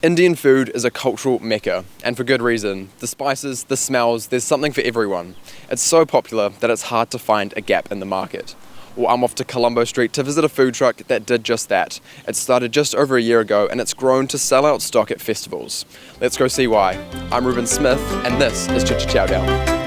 Indian food is a cultural mecca, and for good reason. The spices, the smells, there's something for everyone. It's so popular that it's hard to find a gap in the market. Well, I'm off to Colombo Street to visit a food truck that did just that. It started just over a year ago and it's grown to sell out stock at festivals. Let's go see why. I'm Reuben Smith and this is CHCH Chow Down.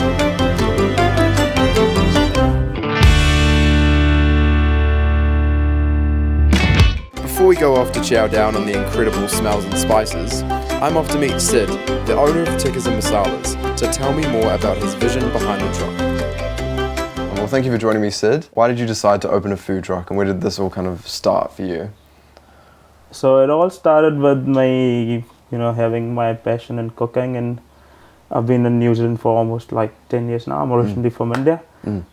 Before we go off to chow down on the incredible smells and spices, I'm off to meet Sid, the owner of Tikkas and Masalas, to tell me more about his vision behind the truck. Well, thank you for joining me, Sid. Why did you decide to open a food truck and where did this all kind of start for you? So it all started with my, having my passion in cooking, and I've been in New Zealand for almost like 10 years now. I'm originally from India.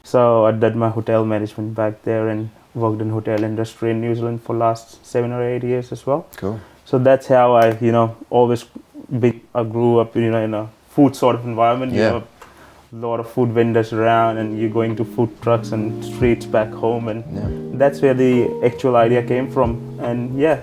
So I did my hotel management back there and worked in hotel industry in New Zealand for last 7 or 8 years as well. Cool. So that's how I, I grew up, in a food sort of environment. You know, a lot of food vendors around, and you're going to food trucks and streets back home, and that's where the actual idea came from. And I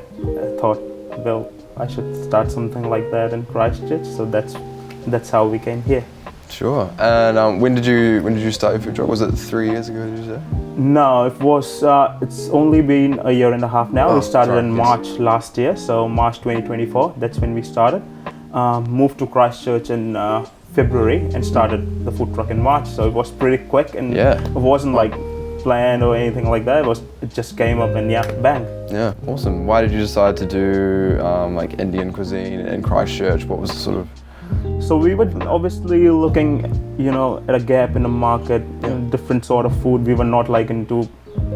thought, well, I should start something like that in Christchurch. So that's how we came here. Sure. And when did you start your food truck? Was it 3 years ago, did you say? No, it was. It's only been a year and a half now. We started in March last year, so March 2024. That's when we started. Moved to Christchurch in February and started the food truck in March. So it was pretty quick, and it wasn't like planned or anything like that. It just came up and bang. Yeah, awesome. Why did you decide to do like Indian cuisine in Christchurch? What was the sort of... So we were obviously looking, at a gap in the market, different sort of food. We were not like into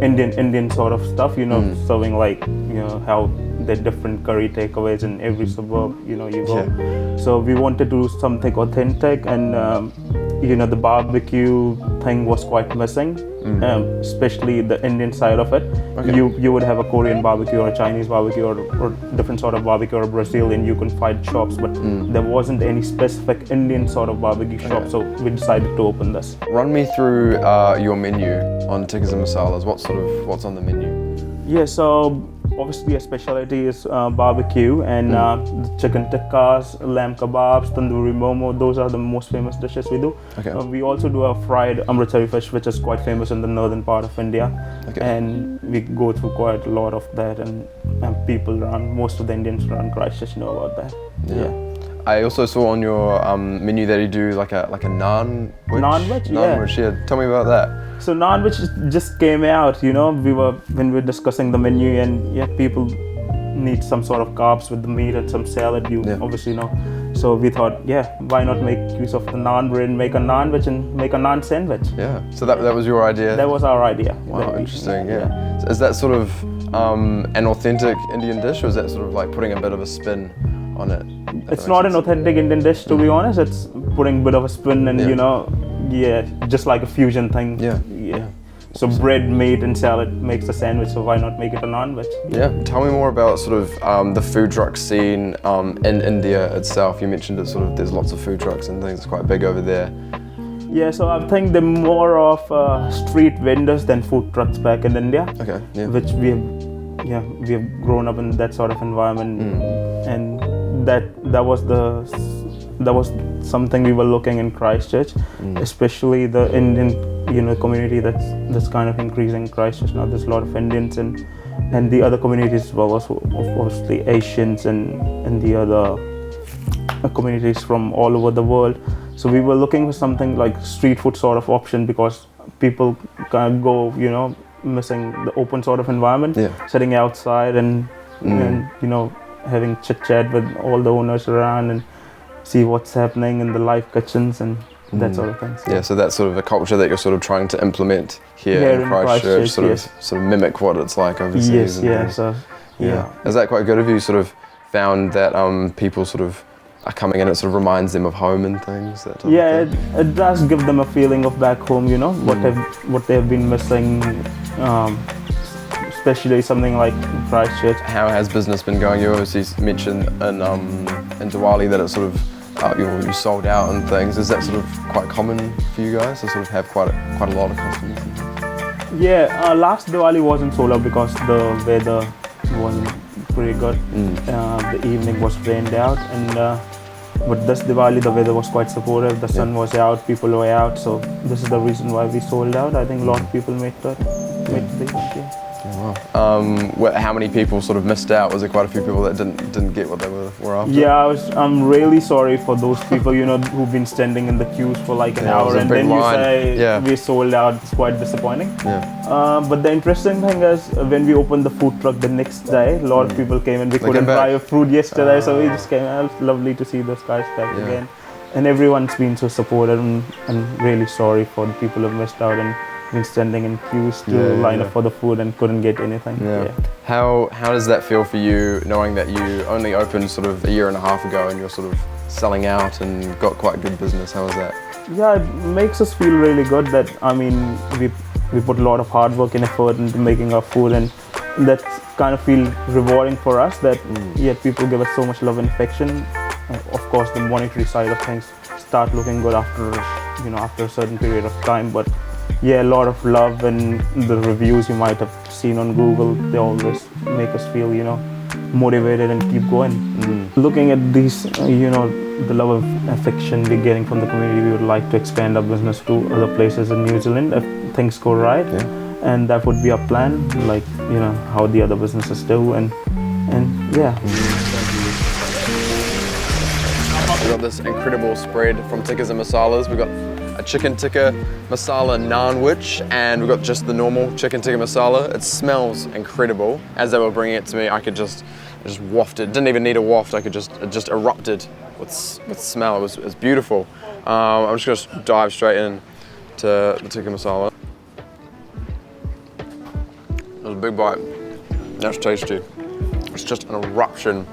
Indian sort of stuff, serving like, how the different curry takeaways in every suburb, you go. So we wanted to do something authentic, and the barbecue thing was quite missing, especially the Indian side of it. Okay. You would have a Korean barbecue or a Chinese barbecue or different sort of barbecue, or Brazilian, you can find shops, but there wasn't any specific Indian sort of barbecue shop, so we decided to open this. Run me through your menu on Tikkas and Masalas. What's on the menu? Yeah, so obviously a specialty is barbecue, and the chicken tikkas, lamb kebabs, tandoori momo. Those are the most famous dishes we do. Okay. We also do a fried amritsari fish, which is quite famous in the northern part of India. Okay. And we go through quite a lot of that, and people around, most of the Indians around Christchurch know about that. Yeah. I also saw on your menu that you do like a naan wich. Naan wich, yeah. Tell me about that. So naan wich just came out, when we were discussing the menu, and people need some sort of carbs with the meat and some salad, obviously know. So we thought, why not make use of the naan bread and make a naan wich and make a naan sandwich. Yeah, so that was your idea? That was our idea. Wow, interesting, yeah. So is that sort of an authentic Indian dish, or is that sort of like putting a bit of a spin on it? It's not an authentic Indian dish, to be honest. It's putting a bit of a spin, and just like a fusion thing. Yeah. So bread, meat, and salad makes a sandwich. So why not make it a naan wich? Yeah. Tell me more about sort of the food truck scene in India itself. You mentioned it sort of. There's lots of food trucks and things. It's quite big over there. Yeah. So I think they're more of street vendors than food trucks back in India. Okay. Yeah. Which we have grown up in that sort of environment, and that was something we were looking in Christchurch, especially the Indian community that's kind of increasing in Christchurch now. There's a lot of Indians and the other communities as well, also obviously Asians and the other communities from all over the world. So we were looking for something like street food sort of option, because people kind of go missing the open sort of environment, sitting outside and having chit chat with all the owners around and see what's happening in the live kitchens and that sort of thing. So. So that's sort of a culture that you're sort of trying to implement here in Christchurch, sort of mimic what it's like overseas. Yes, Is that quite good? Have you sort of found that people sort of are coming in, it sort of reminds them of home and things? That type of thing? It does give them a feeling of back home, what they've been missing, especially something like Christchurch. How has business been going? You obviously mentioned in Diwali that it's sort of you sold out and things. Is that sort of quite common for you guys to sort of have quite a lot of customers? Yeah, last Diwali wasn't sold out because the weather wasn't pretty good. The evening was rained out, and but this Diwali the weather was quite supportive. The sun was out, people were out, so this is the reason why we sold out. I think a lot of people made the event. Yeah. Wow. How many people sort of missed out? Was there quite a few people that didn't get what they were after? Yeah, I'm really sorry for those people, who've been standing in the queues for like an hour, and then you say we sold out. It's quite disappointing. Yeah. But the interesting thing is when we opened the food truck the next day, a lot of people came, and we couldn't buy food yesterday, so we just came. It was lovely to see those guys back again, and everyone's been so supportive, and I'm really sorry for the people who missed out and been standing in queues to line up for the food and couldn't get anything. Yeah. How does that feel for you, knowing that you only opened sort of a year and a half ago and you're sort of selling out and got quite good business? How was that? Yeah, it makes us feel really good that, we put a lot of hard work and effort into making our food, and that kind of feel rewarding for us that people give us so much love and affection. Of course, the monetary side of things start looking good after a certain period of time, but a lot of love, and the reviews you might have seen on Google, they always make us feel, motivated and keep going. Looking at these, the love and affection we're getting from the community, we would like to expand our business to other places in New Zealand if things go right. And that would be our plan, like, how the other businesses do, and yeah. We've got this incredible spread from Tikkas and Masalas. We've got a chicken tikka masala naanwich, and we've got just the normal chicken tikka masala. It smells incredible. As they were bringing it to me, I just wafted. Didn't even need a waft. It just erupted with smell. It was beautiful. I'm just gonna dive straight in to the tikka masala. It was a big bite. That's tasty. It's just an eruption,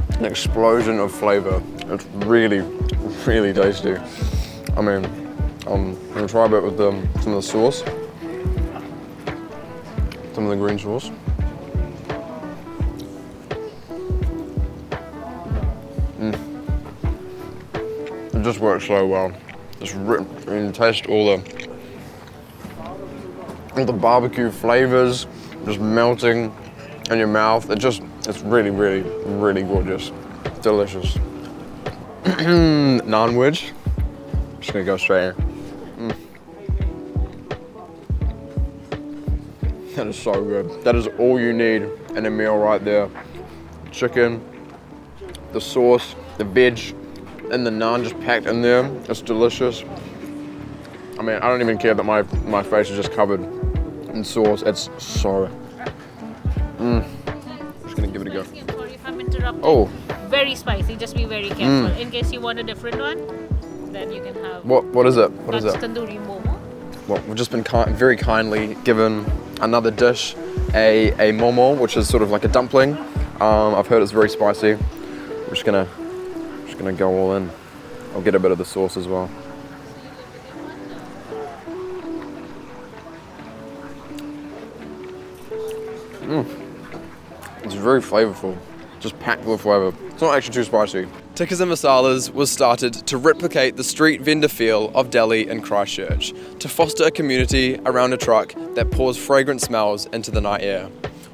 an explosion of flavor. It's really, really tasty. I'm gonna try a bit with some of the sauce, some of the green sauce. It just works so well. You taste all the barbecue flavors just melting in your mouth. It's really, really, really gorgeous. Delicious. Naanwich. Just gonna go straight in. That is so good. That is all you need in a meal right there. Chicken, the sauce, the veg, and the naan just packed in there. It's delicious. I don't even care that my face is just covered in sauce. It's so. Just gonna give it a go. Sorry if I'm interrupting. Oh. Very spicy. Just be very careful. In case you want a different one, then you can have. What is it? What is it? Tandoori momo. Well, we've just been very kindly given another dish, a momo, which is sort of like a dumpling. I've heard it's very spicy. We're just gonna go all in. I'll get a bit of the sauce as well. It's very flavorful, just packed with flavor. It's not actually too spicy. Tikkas and Masalas was started to replicate the street vendor feel of Delhi and Christchurch, to foster a community around a truck that pours fragrant smells into the night air.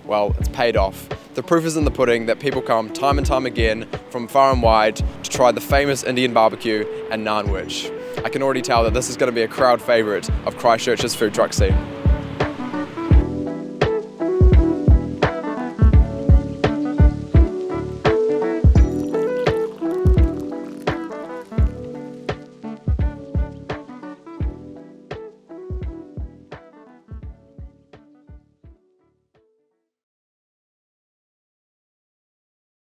Well, it's paid off. The proof is in the pudding that people come time and time again from far and wide to try the famous Indian BBQ and naanwich. I can already tell that this is going to be a crowd favourite of Christchurch's food truck scene.